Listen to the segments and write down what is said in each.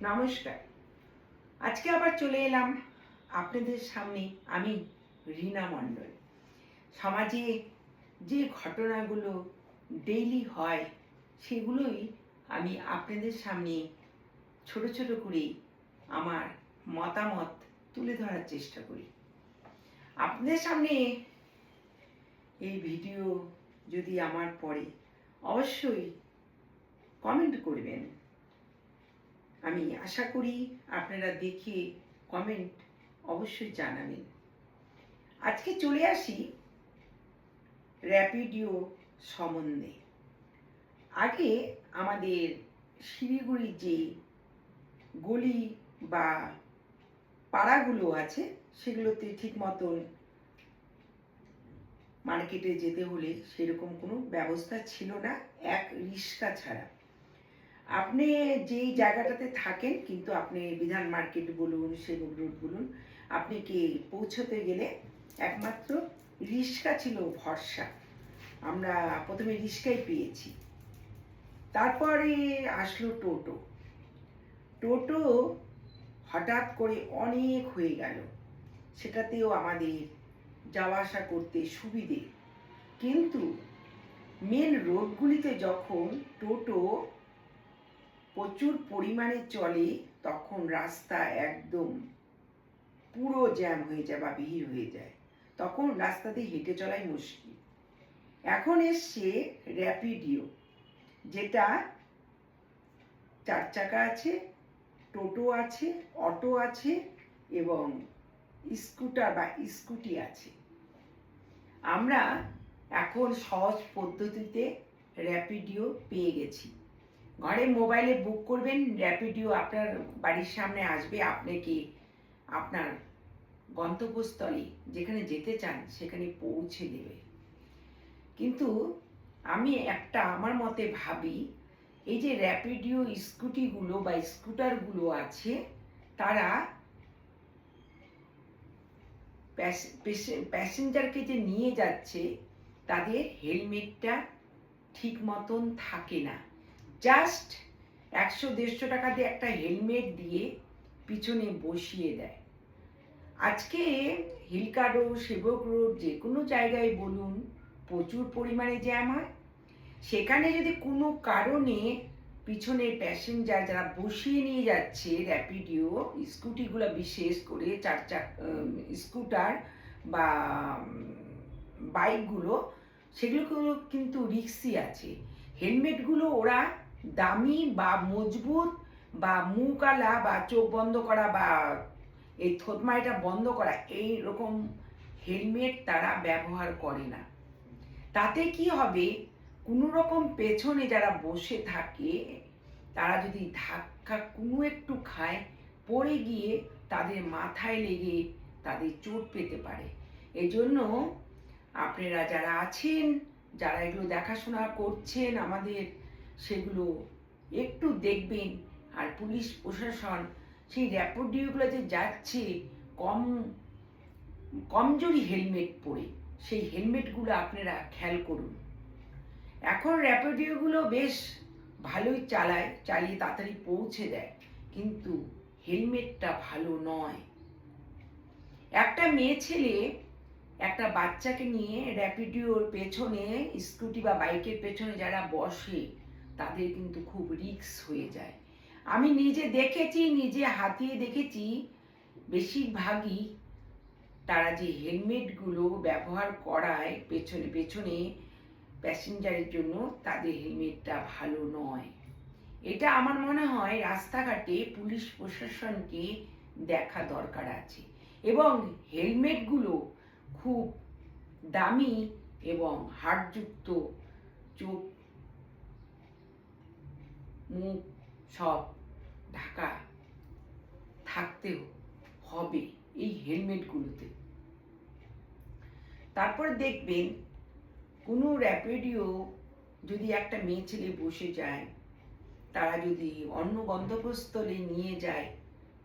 নমস্কার। আজকে আবার চলে এলাম আপনাদের সামনে। আমি রীনা মণ্ডল। সমাজে যে ঘটনাগুলো ডেইলি হয় সেগুলোই আমি আপনাদের সামনে ছোট ছোট করে আমার মতামত তুলে ধরার চেষ্টা করি। আপনাদের সামনে এই ভিডিও যদি আমার পড়ে অবশ্যই কমেন্ট করবেন। আমি আশা করি আপনারা দেখে কমেন্ট অবশ্যই জানাবেন। আজকে চলে আসি র্যাপিডিও সম্বন্ধে। আগে আমাদের শিলিগুড়ির যে গলি বা পাড়াগুলো আছে সেগুলোতে ঠিক মতন মার্কেটে যেতে হলে সেরকম কোনো ব্যবস্থা ছিল না, এক রিক্সা ছাড়া। আপনি যেই জায়গাটাতে থাকেন, কিন্তু আপনি বিধান মার্কেট বলুন, সেবক রোড বলুন, আপনি কি পৌঁছতে গেলে একমাত্র রিক্সা ছিল ভরসা। আমরা প্রথমে রিক্সাই পেয়েছি, তারপরে আসলো টোটো। টোটো হঠাৎ করে অনেক হয়ে গেল, সেটাতেও আমাদের যাওয়া আসা করতে সুবিধে। কিন্তু মেন রোডগুলিতে যখন টোটো প্রচুর পরিমাণে চলে তখন রাস্তা একদম পুরো জ্যাম হয়ে যায় বা ভিড় হয়ে যায়, তখন রাস্তা দিয়ে হেঁটে চলাই মুশকিল। এখন এসছে র্যাপিডিও, যেটা 4 চাকা আছে, টোটো আছে, অটো আছে এবং স্কুটার বা স্কুটি আছে। আমরা এখন সহজ পদ্ধতিতে র্যাপিডিও পেয়ে গেছি। ঘরে মোবাইলে বুক করবেন, র্যাপিডিও আপনার বাড়ির সামনে আসবে, আপনাকে আপনার গন্তব্যস্থলে যেখানে যেতে চান সেখানে পৌঁছে দেবে। কিন্তু আমি আমার মতে ভাবি, এই যে র্যাপিডিও স্কুটিগুলো বা স্কুটারগুলো আছে, তারা প্যাসেঞ্জারকে যে নিয়ে যাচ্ছে তাদের হেলমেটটা ঠিক মতন থাকে না। জাস্ট 100-150 টাকা দিয়ে একটা হেলমেট দিয়ে পিছনে বসিয়ে দেয়। আজকে হিলকাডো, সেবক রোড, যে কোনো জায়গায় বলুন, প্রচুর পরিমাণে জ্যাম হয়। সেখানে যদি কোনো কারণে পিছনের প্যাসেঞ্জার যারা বসিয়ে নিয়ে যাচ্ছে র্যাপিডিও স্কুটিগুলো, বিশেষ করে 4 চাকা স্কুটার বা বাইকগুলো, সেগুলো কিন্তু রিস্কি আছে। হেলমেটগুলো ওরা দামি বা মজবুত বা মুখআলা বা চোখ বন্ধ করা বা এই থতমাইটা বন্ধ করা, এই রকম হেলমেট তারা ব্যবহার করে না। তাতে কি হবে, কোনো রকম পেছনে যারা বসে থাকে তারা যদি ধাক্কা কোনো একটু খায়, পড়ে গিয়ে তাদের মাথায় লেগে তাদের চোট পেতে পারে। এজন্য আপনারা যারা আছেন, যারা এগুলো দেখাশোনা করছেন আমাদের, সেগুলো একটু দেখবেন। আর পুলিশ প্রশাসন সেই র্যাপিডিওগুলো যে যাচ্ছে কমজোরি হেলমেট পরে, সেই হেলমেটগুলো আপনারা খেয়াল করুন। এখন র্যাপিডিওগুলো বেশ ভালোই চালিয়ে তাড়াতাড়ি পৌঁছে দেয়, কিন্তু হেলমেটটা ভালো নয়। একটা মেয়ে ছেলে একটা বাচ্চাকে নিয়ে র্যাপিডিওর পেছনে, স্কুটি বা বাইকের পেছনে যারা বসে, তাদের কিন্তু খুব রিস্ক হয়ে যায়। আমি নিজে দেখেছি, নিজে হাতিয়ে দেখেছি। বেশিরভাগই তারা যে হেলমেটগুলো ব্যবহার করায় পেছনে প্যাসেঞ্জারের জন্য, তাদের হেলমেটটা ভালো নয়। এটা আমার মনে হয় রাস্তাঘাটে পুলিশ প্রশাসনকে দেখা দরকার আছে, এবং হেলমেটগুলো খুব দামি এবং হাড়যুক্ত, চোখ মুখ সব ঢাকা থাকতে হবে এই হেলমেটগুলোতে। তারপরে দেখবেন কোনো র্যাপিডিও যদি একটা মেয়ে ছেলে বসে যায়, তারা যদি অন্য গন্তব্যস্থলে নিয়ে যায়,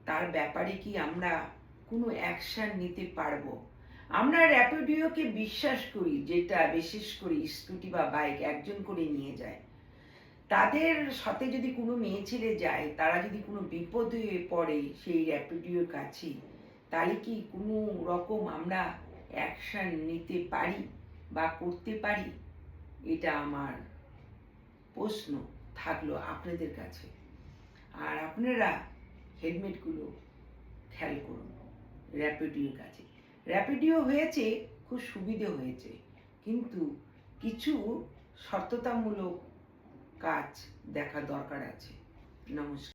তার ব্যাপারে কি আমরা কোনো অ্যাকশন নিতে পারবো? আমরা র্যাপিডিওকে বিশ্বাস করি, যেটা বিশেষ করে স্কুটি বা বাইক একজন করে নিয়ে যায়, তাদের সাথে যদি কোনো মেয়ে ছেলে যায়, তারা যদি কোনো বিপদে পড়ে সেই র্যাপিডিওর কাছে, তাহলে কি কোনো রকম আমরা অ্যাকশন নিতে পারি বা করতে পারি? এটা আমার প্রশ্ন থাকলো আপনাদের কাছে। আর আপনারা হেলমেটগুলো খেয়াল করুন র্যাপিডিওর কাছে। র্যাপিডিও হয়েছে, খুব সুবিধে হয়েছে, কিন্তু কিছু সততামূলক কাজ দেখা দরকার আছে। নমস্কার।